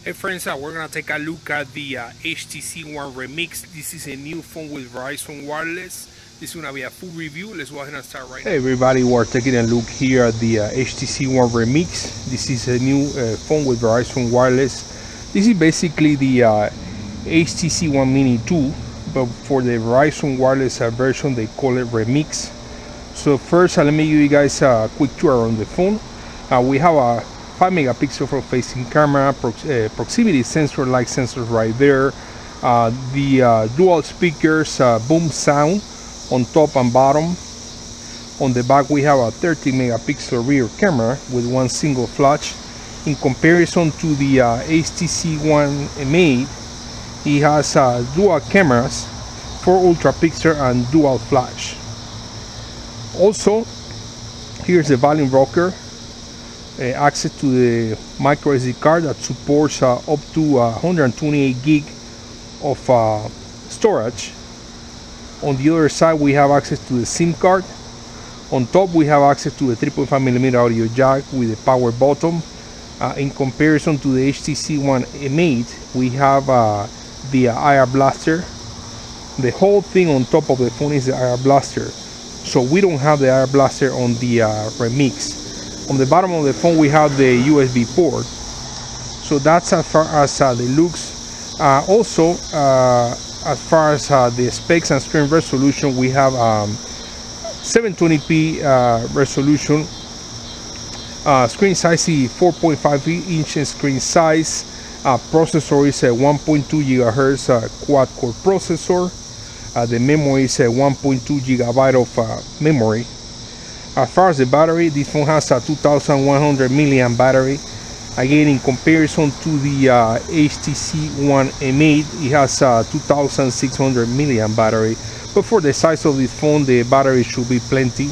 Hey friends, we're gonna take a look at the HTC One Remix. This is a new phone with Verizon Wireless. This is gonna be a full review. Let's go ahead and start right now. Hey everybody, we're taking a look here at the HTC One Remix. This is a new phone with Verizon Wireless. This is basically the HTC One Mini 2, but for the Verizon Wireless version they call it Remix. So first let me give you guys a quick tour on the phone. We have a 5 megapixel front facing camera, proximity sensor like sensors right there, the dual speakers, boom sound on top and bottom. On the back we have a 30 megapixel rear camera with one single flash. In comparison to the HTC One Mate, it has dual cameras, 4 ultra pixel and dual flash. Also, here's the volume rocker, access to the micro SD card that supports up to 128 gig of storage. On the other side we have access to the SIM card. On top we have access to a 3.5mm audio jack with a power button. In comparison to the HTC One Mate, we have the IR blaster. The whole thing on top of the phone is the IR blaster, so we don't have the IR blaster on the Remix. On the bottom of the phone we have the USB port. So that's as far as the looks. Also, as far as the specs and screen resolution, we have 720p resolution. Screen size is 4.5 inches screen size. Processor is a 1.2 GHz quad core processor. The memory is a 1.2 GB of memory. As far as the battery, this phone has a 2100 milliamp battery. Again, in comparison to the HTC One Mate, it has a 2600 milliamp battery. But for the size of this phone, the battery should be plenty.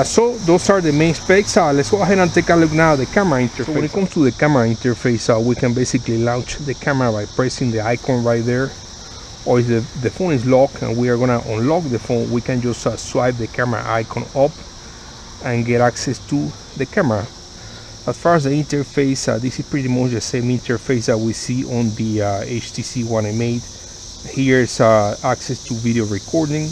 So those are the main specs. Let's go ahead and take a look now at the camera interface. So when it comes to the camera interface, we can basically launch the camera by pressing the icon right there. Or if the phone is locked and we are gonna unlock the phone, we can just swipe the camera icon up and get access to the camera. As far as the interface, this is pretty much the same interface that we see on the HTC One Mate. Here's access to video recording.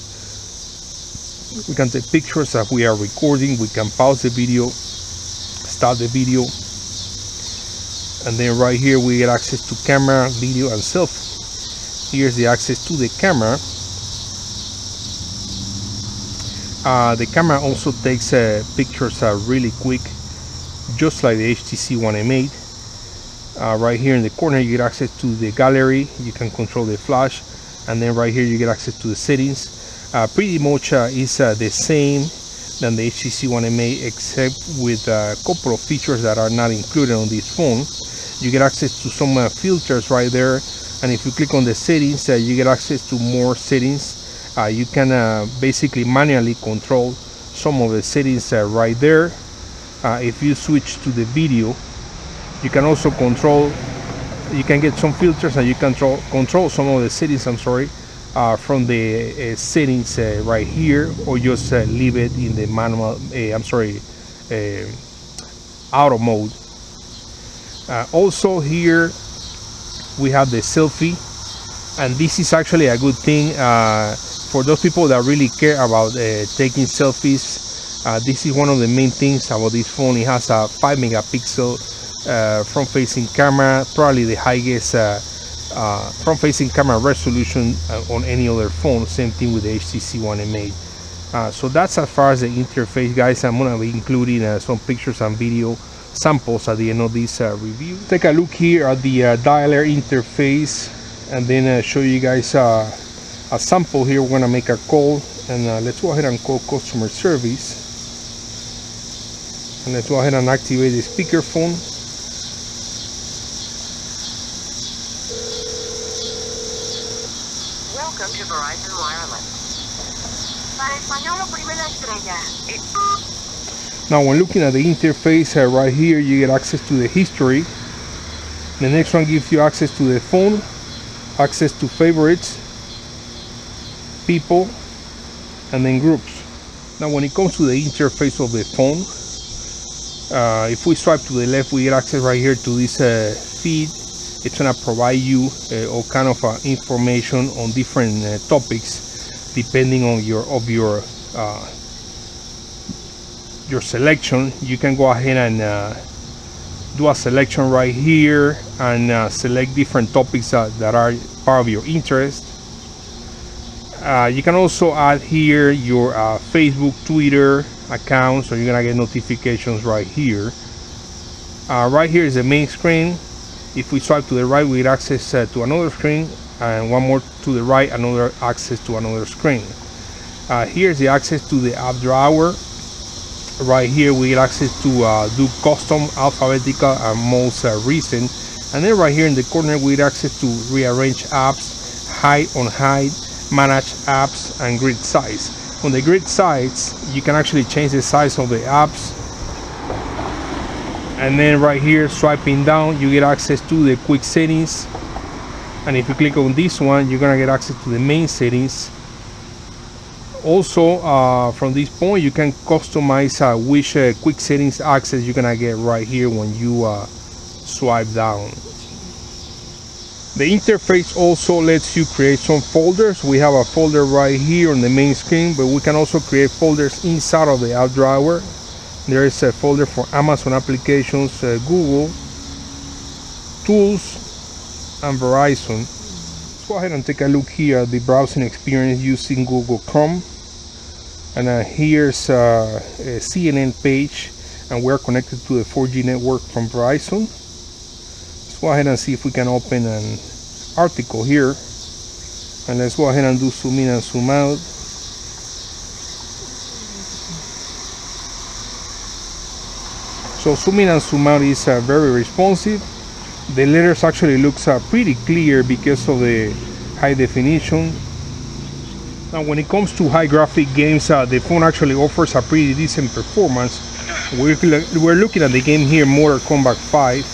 We can take pictures as we are recording. We can pause the video, stop the video, and then right here we get access to camera, video, and selfie. Here's the access to the camera. The camera also takes pictures really quick, just like the HTC One Mate. Right here in the corner you get access to the gallery. You can control the flash, and then right here you get access to the settings. Pretty much is the same than the HTC One Mate, except with a couple of features that are not included on this phone. You get access to some filters right there. And if you click on the settings, you get access to more settings. You can basically manually control some of the settings right there. If you switch to the video, you can also control, you can get some filters and you can control some of the settings, from the settings right here, or just leave it in the manual, auto mode. Also here we have the selfie, and this is actually a good thing for those people that really care about taking selfies. This is one of the main things about this phone. It has a 5 megapixel front facing camera, probably the highest front facing camera resolution on any other phone. Same thing with the HTC One Mate. So that's as far as the interface, guys. I'm gonna be including some pictures and video samples at the end of this review. Take a look here at the dialer interface, and then show you guys a sample here. We're gonna make a call, and let's go ahead and call customer service, and let's go ahead and activate the speakerphone. Welcome to Verizon Wireless. Para español, primera estrella. Now when looking at the interface, right here you get access to the history. The next one gives you access to the phone, access to favorites, people, and then groups. Now when it comes to the interface of the phone, if we swipe to the left, we get access right here to this feed. It's gonna provide you all kind of information on different topics depending on your selection. You can go ahead and do a selection right here and select different topics that are part of your interest. You can also add here your Facebook, Twitter accounts, so you're gonna get notifications right here. Right here is the main screen. If we swipe to the right, we get access to another screen, and one more to the right, another access to another screen. Here's the access to the app drawer. Right here we get access to do custom, alphabetical, and most recent. And then right here in the corner we get access to rearrange apps, hide, unhide, manage apps, and grid size. On the grid size, you can actually change the size of the apps. And then right here, swiping down, you get access to the quick settings. And if you click on this one, you're gonna get access to the main settings. Also, from this point, you can customize which quick settings access you're gonna get right here when you swipe down. The interface also lets you create some folders. We have a folder right here on the main screen, but we can also create folders inside of the app drawer. There is a folder for Amazon applications, Google, Tools, and Verizon. Let's go ahead and take a look here at the browsing experience using Google Chrome. And here's a CNN page, and we're connected to the 4G network from Verizon. Let's go ahead and see if we can open an article here. And let's go ahead and do zoom in and zoom out. So zoom in and zoom out is very responsive. The letters actually looks pretty clear because of the high definition. Now when it comes to high graphic games, the phone actually offers a pretty decent performance. We're looking at the game here, Mortal Kombat 5.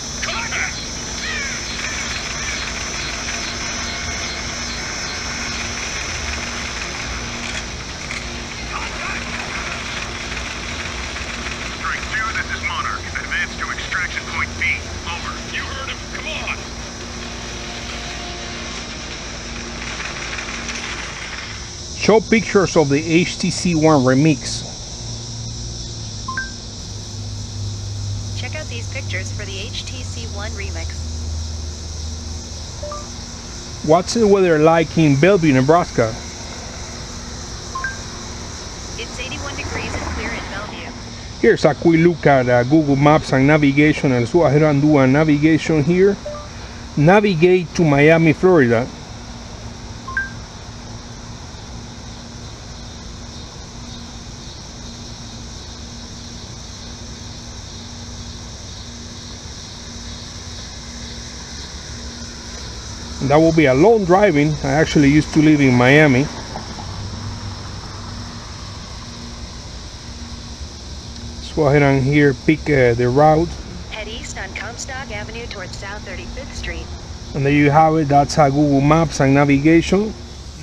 Show pictures of the HTC One Remix. Check out these pictures for the HTC One Remix. What's the weather like in Bellevue, Nebraska? It's 81 degrees and clear in Bellevue. Here's a quick look at Google Maps and navigation. Let's go ahead and do a navigation here. Navigate to Miami, Florida. That will be a long driving. I actually used to live in Miami. Let's go ahead and here pick the route. Head east on Comstock Avenue towards South 35th Street. And there you have it. That's Google Maps and navigation.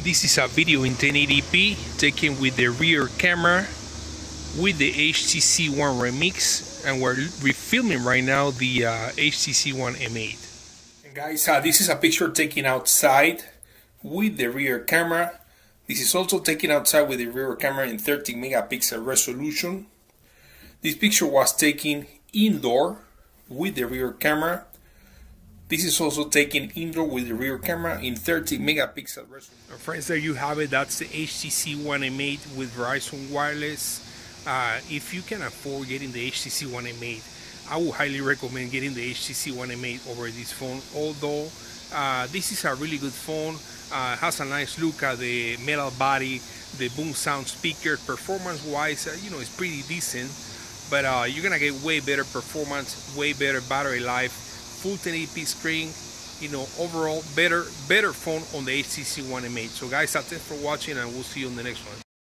This is a video in 1080p taken with the rear camera with the HTC One Remix, and we're refilming right now the HTC One M8. Guys, this is a picture taken outside with the rear camera. This is also taken outside with the rear camera in 30 megapixel resolution. This picture was taken indoor with the rear camera. This is also taken indoor with the rear camera in 30 megapixel resolution. Friends, there you have it. That's the HTC One M8 with Verizon Wireless. If you can afford getting the HTC One M8, I would highly recommend getting the HTC One M8 over this phone. Although this is a really good phone, has a nice look at the metal body, the boom sound speaker. Performance wise, it's pretty decent, but you're gonna get way better performance, way better battery life, full 1080p screen, overall better phone on the HTC One M8. So guys, thanks for watching, and we'll see you on the next one.